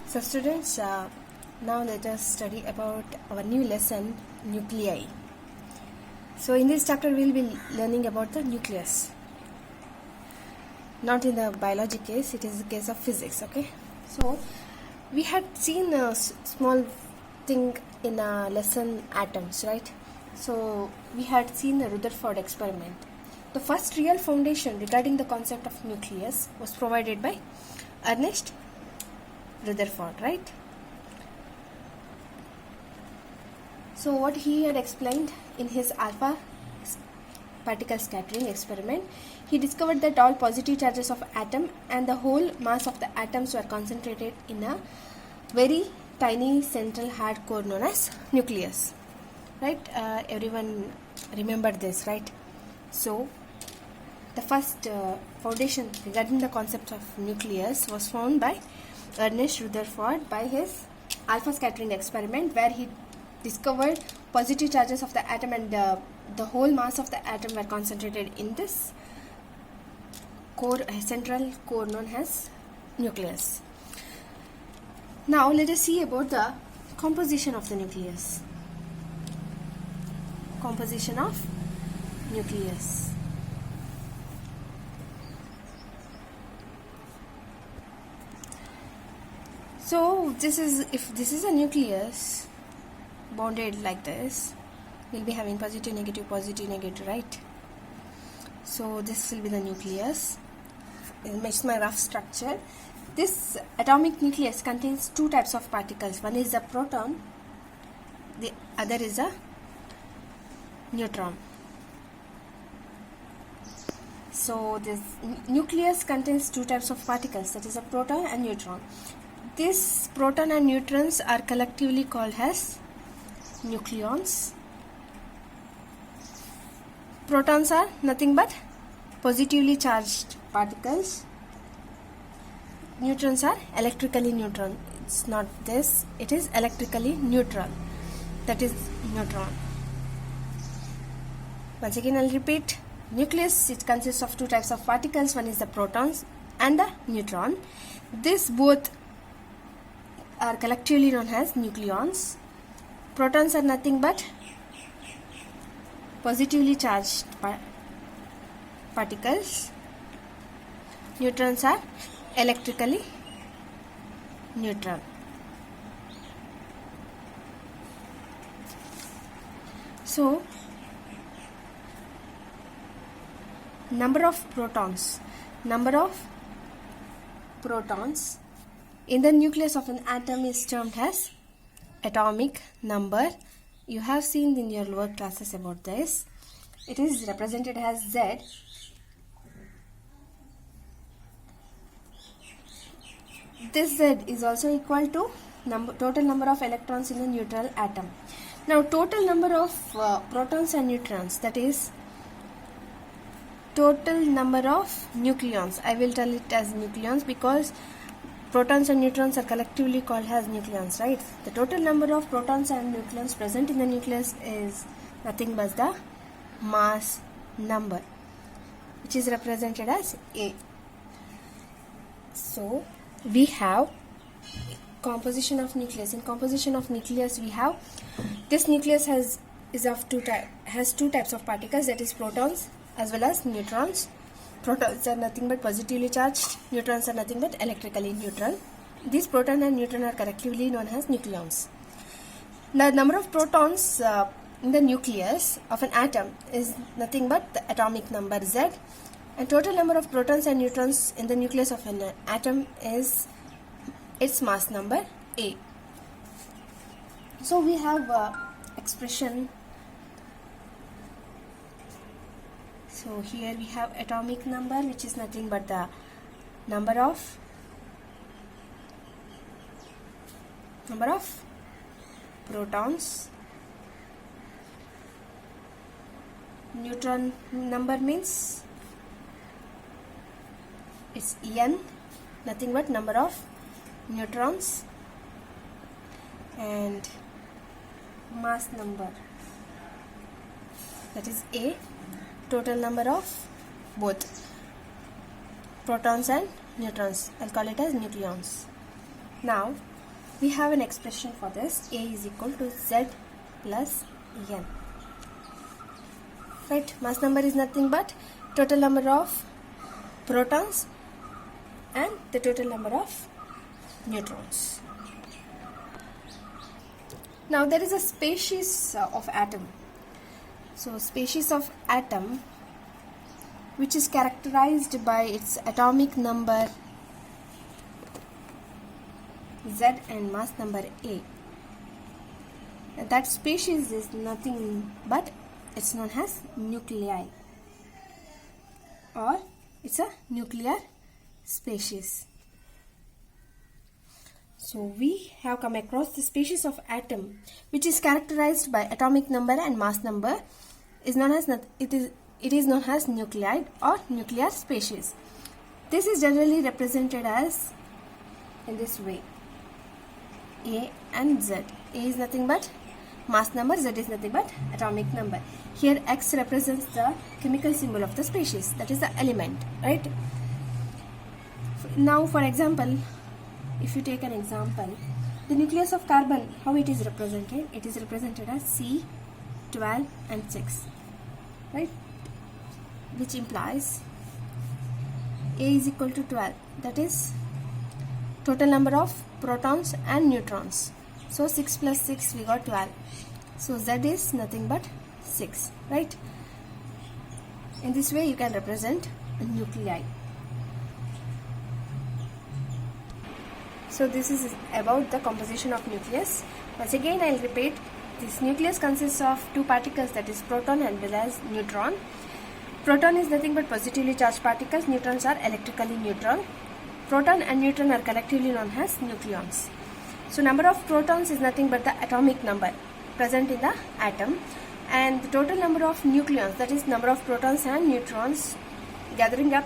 So students, now let us study about our new lesson, nuclei. So in this chapter we will be learning about the nucleus. Not in the biology case, it is the case of physics, okay? So we had seen a small thing in a lesson, atoms, right? So we had seen the Rutherford experiment. The first real foundation regarding the concept of nucleus was provided by Ernest Rutherford, right? So what he had explained in his alpha particle scattering experiment, he discovered that all positive charges of atom and the whole mass of the atoms were concentrated in a very tiny central hard core known as nucleus, right? Everyone remember this, right? So the first foundation regarding the concept of nucleus was found by Ernest Rutherford by his alpha scattering experiment, where he discovered positive charges of the atom and the whole mass of the atom were concentrated in this core, central core known as nucleus. Now let us see about the composition of the nucleus. Composition of nucleus. So if this is a nucleus bonded like this, we'll be having positive, negative, right? So this will be the nucleus. It's my rough structure. This atomic nucleus contains two types of particles. One is a proton, the other is a neutron. So this nucleus contains two types of particles, that is a proton and neutron. This proton and neutrons are collectively called as nucleons. Protons are nothing but positively charged particles. Neutrons are electrically neutral. It's not this, it is electrically neutral. That is neutron. Once again I'll repeat. Nucleus, it consists of two types of particles. One is the protons and the neutron. This both are collectively known as nucleons. Protons are nothing but positively charged particles. Neutrons are electrically neutral. So number of protons in the nucleus of an atom is termed as atomic number. You have seen in your lower classes about this. It is represented as Z. This Z is also equal to total number of electrons in the neutral atom. Now total number of protons and neutrons, that is total number of nucleons. I will tell it as nucleons because protons and neutrons are collectively called as nucleons, right? The total number of protons and neutrons present in the nucleus is nothing but the mass number, which is represented as A. So we have composition of nucleus. In composition of nucleus, we have this nucleus has two types of particles, that is protons as well as neutrons. Protons are nothing but positively charged, neutrons are nothing but electrically neutral. These proton and neutron are collectively known as nucleons. The number of protons in the nucleus of an atom is nothing but the atomic number Z, and total number of protons and neutrons in the nucleus of an atom is its mass number A. So we have expression. So here we have atomic number, which is nothing but the number of protons. Neutron number means it's N, nothing but number of neutrons, and mass number, that is A, total number of both protons and neutrons. I'll call it as nucleons. Now we have an expression for this. A is equal to Z plus N. Right, mass number is nothing but total number of protons and the total number of neutrons. Now there is a species of atom. So species of atom which is characterized by its atomic number Z and mass number A. And that species is nothing but it's known as nuclei, or it's a nuclear species. So we have come across the species of atom which is characterized by atomic number and mass number is known as it is known as nuclide or nuclear species. This is generally represented as in this way: A and Z. A is nothing but mass number, Z is nothing but atomic number. Here X represents the chemical symbol of the species, that is the element, right? Now for example, if you take an example, the nucleus of carbon, how it is represented? It is represented as C, 12 and 6, right? Which implies A is equal to 12, that is total number of protons and neutrons. So 6 plus 6 we got 12. So Z is nothing but 6, right? In this way you can represent a nuclei. So this is about the composition of nucleus. Once again I will repeat, this nucleus consists of two particles, that is proton and well as neutron. Proton is nothing but positively charged particles, neutrons are electrically neutral. Proton and neutron are collectively known as nucleons. So number of protons is nothing but the atomic number present in the atom, and the total number of nucleons, that is number of protons and neutrons gathering up,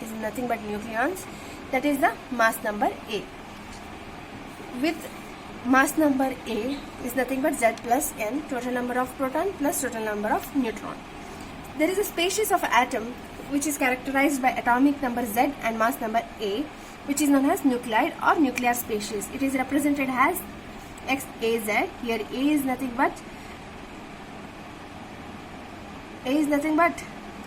is nothing but nucleons, that is the mass number A. With mass number A is nothing but Z plus N, total number of proton plus total number of neutron. There is a species of atom which is characterized by atomic number Z and mass number A, which is known as nuclide or nuclear species. It is represented as XAZ. Here A is nothing but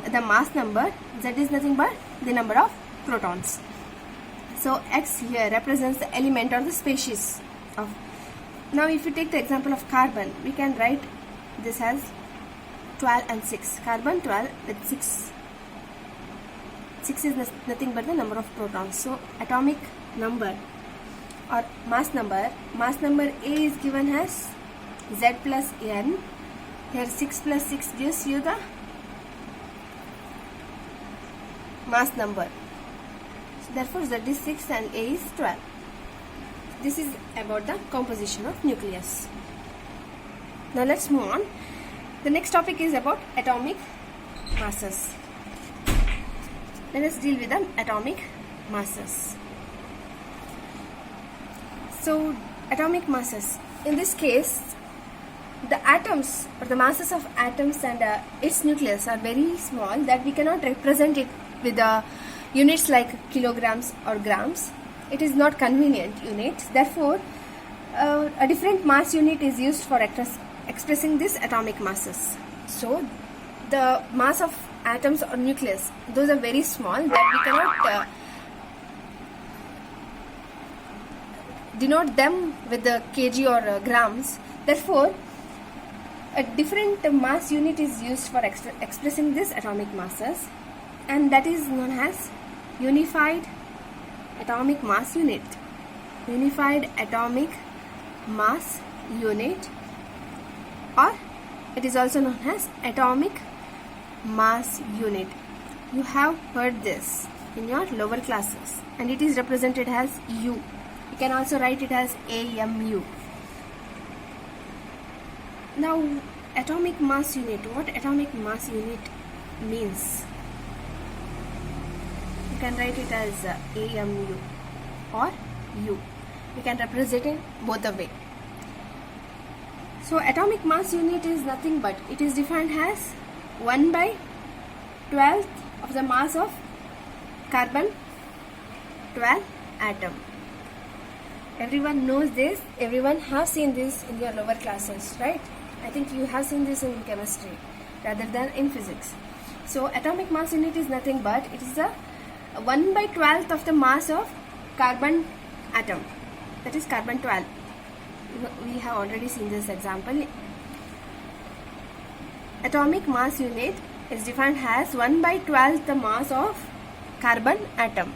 the mass number, Z is nothing but the number of protons. So X here represents the element or the species of. Now if you take the example of carbon, we can write this as 12 and 6. Carbon 12 with 6. 6 is nothing but the number of protons. So atomic number or mass number A is given as Z plus N. Here 6 plus 6 gives you the mass number. So therefore Z is 6 and A is 12. This is about the composition of nucleus. Now let's move on. The next topic is about atomic masses. Let us deal with the atomic masses. So atomic masses, in this case the atoms or the masses of atoms and its nucleus are very small that we cannot represent it with the units like kilograms or grams. It is not convenient units. Therefore a different mass unit is used for expressing these atomic masses. So the mass of atoms or nucleus, those are very small that we cannot denote them with the kg or grams. Therefore a different mass unit is used for expressing these atomic masses, and that is known as unified atomic mass unit. Unified atomic mass unit, or it is also known as atomic mass unit. You have heard this in your lower classes, and it is represented as U. You can also write it as AMU. Now atomic mass unit, what atomic mass unit means? You can write it as AMU or U. You can represent it both the way. So atomic mass unit is nothing but, it is defined as 1/12 of the mass of carbon 12 atom. Everyone knows this. Everyone has seen this in your lower classes, right? I think you have seen this in chemistry rather than in physics. So atomic mass unit is nothing but it is a 1/12th of the mass of carbon atom. That is carbon 12. We have already seen this example. Atomic mass unit is defined as 1/12th the mass of carbon atom.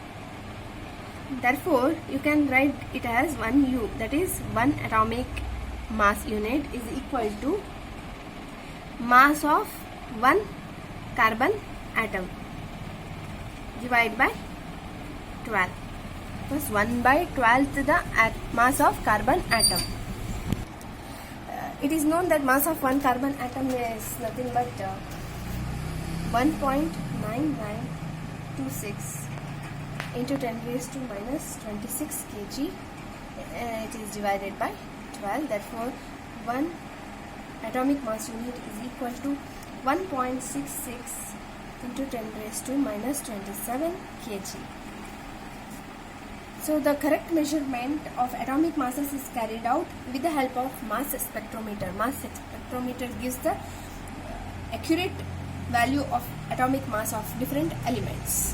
Therefore, you can write it as 1U, that is 1 atomic mass unit is equal to mass of 1 carbon atom divided by 12. Thus 1/12th the mass of carbon atom. It is known that mass of one carbon atom is nothing but 1.9926 into 10 raised to minus 26 kg. It is divided by 12. Therefore, 1 atomic mass unit is equal to 1.66 into 10 raised to minus 27 kg. So the correct measurement of atomic masses is carried out with the help of mass spectrometer. Mass spectrometer gives the accurate value of atomic mass of different elements.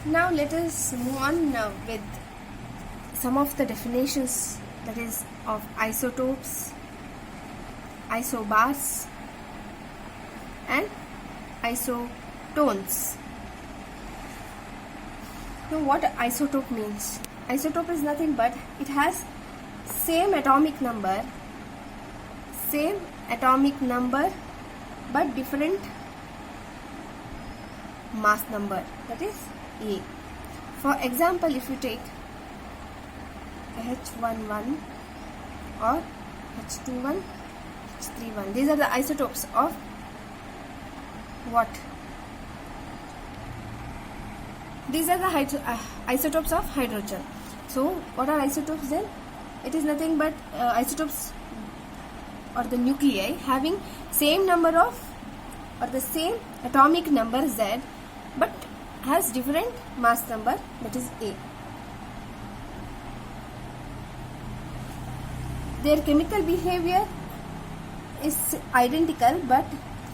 Now let us move on with some of the definitions, that is of isotopes, isobars and isotones. Now what isotope means? Isotope is nothing but it has same atomic number but different mass number, that is A. For example, if you take H11 or H21, H31, these are the isotopes of what? These are the isotopes of hydrogen. So what are isotopes then? It is nothing but isotopes or the nuclei having same number of or the same atomic number Z but has different mass number, that is A. Their chemical behavior is identical but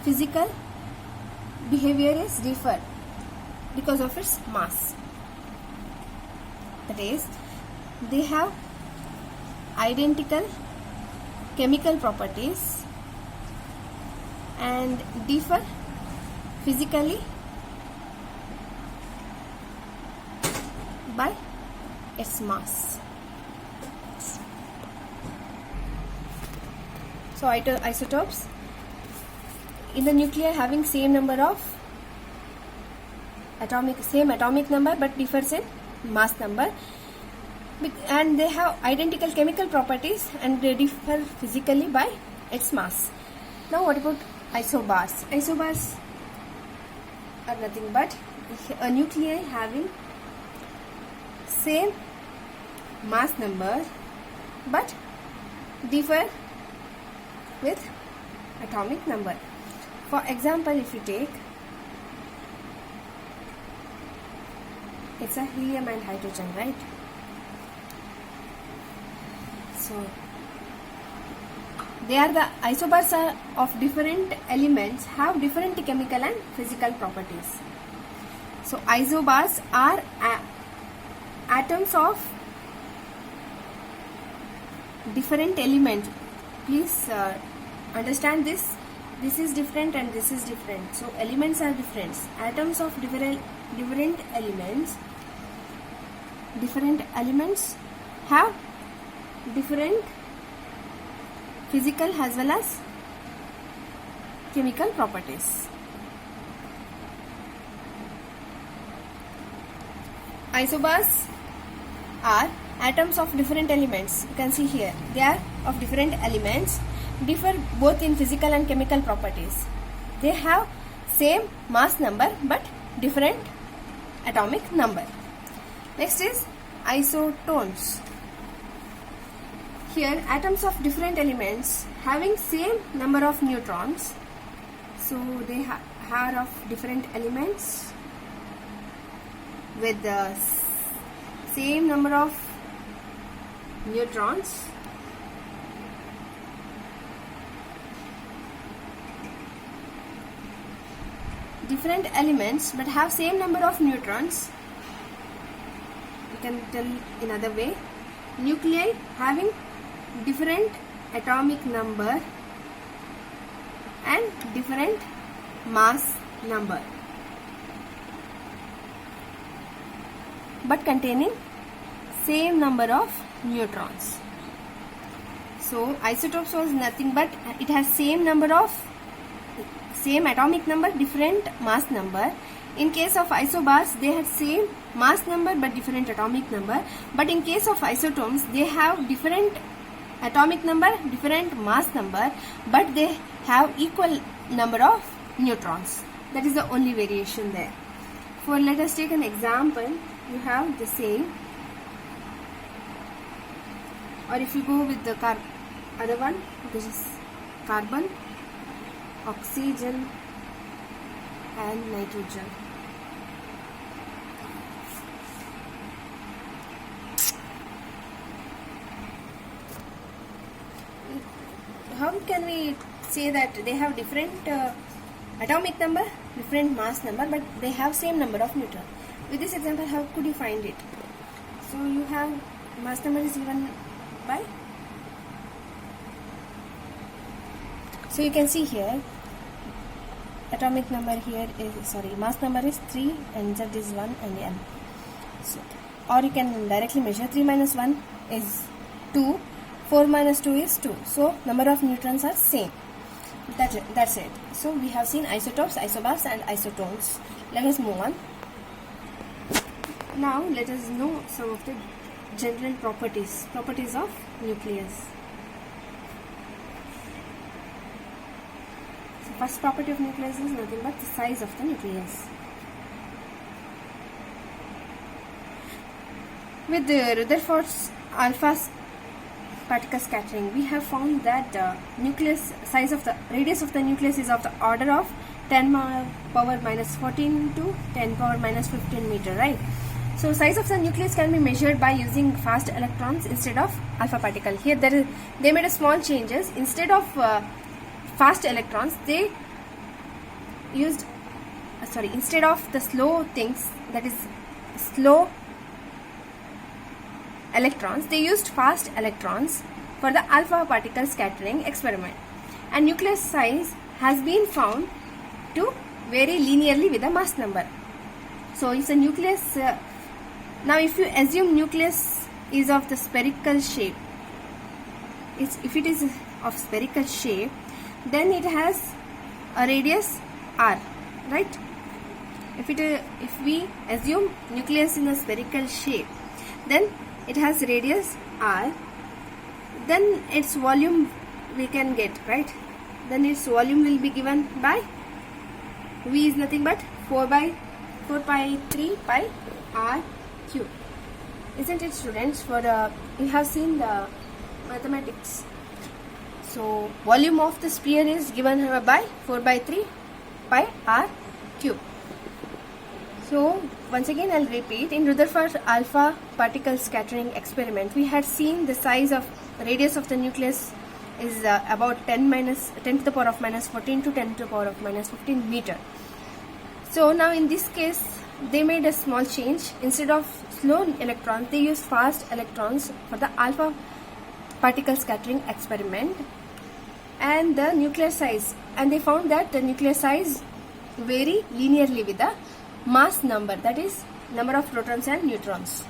physical behavior is different because of its mass. That is, they have identical chemical properties and differ physically by its mass. So isotopes in the nuclei having same number of same atomic number but differs in mass number, and they have identical chemical properties and they differ physically by its mass. Now what about isobars? Isobars are nothing but a nuclei having same mass number but differ with atomic number. For example, if you take, it's a helium and hydrogen, right? So they are the isobars of different elements have different chemical and physical properties. So isobars are atoms of different elements. Please understand this. This is different and this is different. So elements are different. Atoms of different elements. Different elements have different physical as well as chemical properties. Isobars are atoms of different elements. You can see here they are of different elements, differ both in physical and chemical properties. They have same mass number but different atomic number. Next is isotones. Here atoms of different elements having same number of neutrons. So they are of different elements with the same number of neutrons, different elements but have same number of neutrons. You can tell in other way, nuclei having different atomic number and different mass number, but containing same number of neutrons. So isotopes was nothing but it has same atomic number, different mass number. In case of isobars, they had same mass number but different atomic number. But in case of isotopes, they have different atomic number, different mass number, but they have equal number of neutrons. That is the only variation there. For let us take an example. You have the same, or if you go with the other one, this is carbon, oxygen and nitrogen. How can we say that they have different atomic number, different mass number, but they have same number of neutrons? With this example, how could you find it? So you have mass number is given by, so you can see here atomic number here is, mass number is 3 and Z is 1 and M. So, or you can directly measure 3 minus 1 is 2, 4 minus 2 is 2. So number of neutrons are same. That's it. So we have seen isotopes, isobars and isotones. Let us move on. Now let us know some of the general properties of nucleus. So first property of nucleus is nothing but the size of the nucleus. With the Rutherford's alpha particle scattering, we have found that the nucleus size of the radius of the nucleus is of the order of 10 power minus 14 to 10 power minus 15 meter, right? So size of the nucleus can be measured by using fast electrons instead of alpha particle. Here they made a small changes. Instead of fast electrons, they used instead of the slow things, that is slow electrons, they used fast electrons for the alpha particle scattering experiment. And nucleus size has been found to vary linearly with the mass number. So it's a nucleus. Now if you assume nucleus is of the spherical shape, if it is of spherical shape, then it has a radius r, right? If we assume nucleus in a spherical shape, then it has radius r, then its volume we can get, right? Then its volume will be given by V is nothing but 4 pi 3 pi r cube. Isn't it, students? For you have seen the mathematics. So volume of the sphere is given by 4 by 3 pi r cube. So once again I'll repeat, in Rutherford alpha particle scattering experiment, we had seen the size of radius of the nucleus is about 10 to the power of minus 14 to 10 to the power of minus 15 meter. So now in this case they made a small change. Instead of slow electrons, they used fast electrons for the alpha particle scattering experiment, and the nuclear size, and they found that the nuclear size vary linearly with the mass number, that is number of protons and neutrons.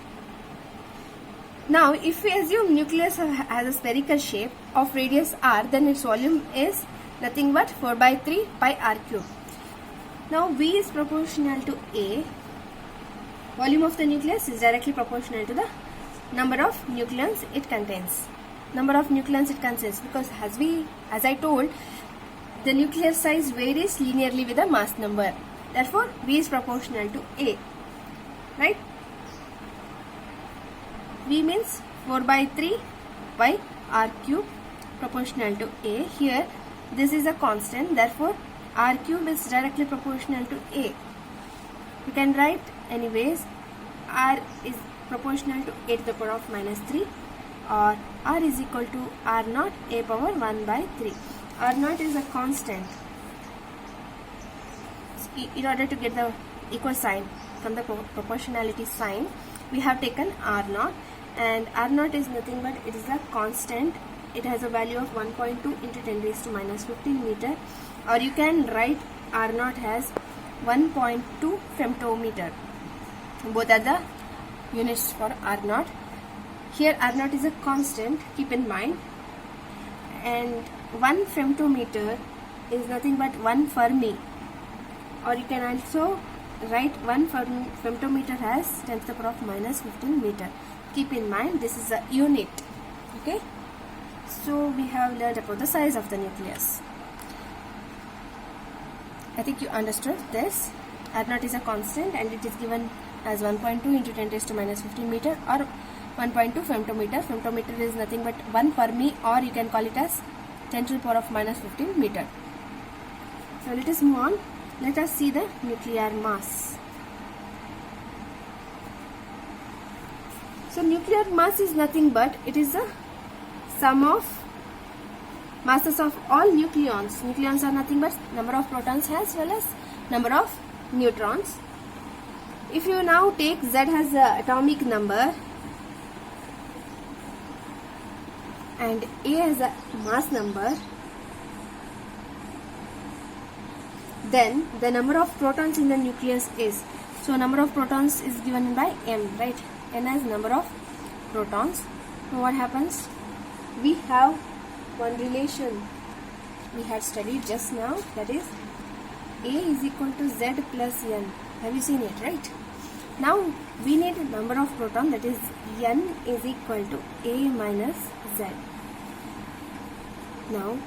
Now if we assume nucleus has a spherical shape of radius r, then its volume is nothing but 4 by 3 pi r cube. Now V is proportional to A. Volume of the nucleus is directly proportional to the number of nucleons it contains. Because as I told, the nuclear size varies linearly with the mass number. Therefore, V is proportional to A, right? V means 4 by 3 by r cube proportional to A. Here, this is a constant. Therefore, r cube is directly proportional to A. You can write anyways, r is proportional to a to the power of minus 3, or r is equal to r naught a power 1 by 3. R naught is a constant. In order to get the equal sign from the proportionality sign, we have taken r naught, and r naught is nothing but it is a constant. It has a value of 1.2 into 10 raised to minus 15 meter, or you can write r naught as 1.2 femtometer. Both are the units for r naught. Here r naught is a constant, keep in mind, and 1 femtometer is nothing but 1 Fermi, or you can also write 1 femtometer as 10 to the power of minus 15 meter. Keep in mind this is a unit. Okay, so we have learned about the size of the nucleus. I think you understood this. R naught is a constant and it is given as 1.2 into 10 raised to minus 15 meter, or 1.2 femtometer. Femtometer is nothing but 1 Fermi, or you can call it as 10 to the power of minus 15 meter. So let us move on. Let us see the nuclear mass. So nuclear mass is nothing but it is the sum of masses of all nucleons. Nucleons are nothing but number of protons as well as number of neutrons. If you now take Z as the atomic number and A as a mass number, then the number of protons in the nucleus is, so number of protons is given by M, right? N as number of protons. Now what happens? We have one relation we had studied just now, that is A is equal to Z plus N. Have you seen it, right? Now we need number of proton, that is N is equal to A minus Z. Now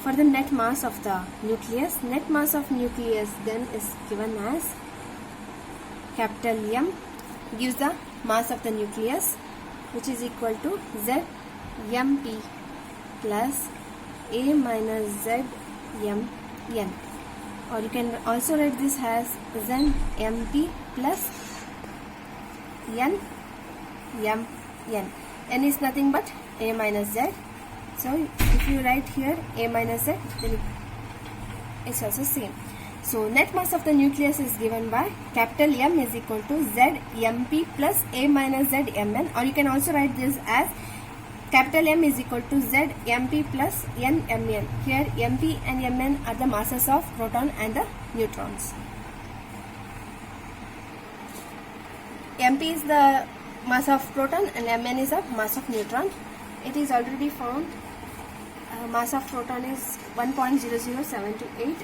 for the net mass of the nucleus, net mass of nucleus then is given as capital M, gives the mass of the nucleus, which is equal to Z MP plus A minus Z M N, or you can also write this as Z MP plus N M N. N is nothing but A minus Z. So if you write here A minus Z, then it's also same. So net mass of the nucleus is given by capital M is equal to Z MP plus A minus Z Mn, or you can also write this as capital M is equal to Z MP plus N Mn. Here MP and Mn are the masses of proton and the neutrons. MP is the mass of proton and Mn is the mass of neutron. It is already found mass of proton is 1.00728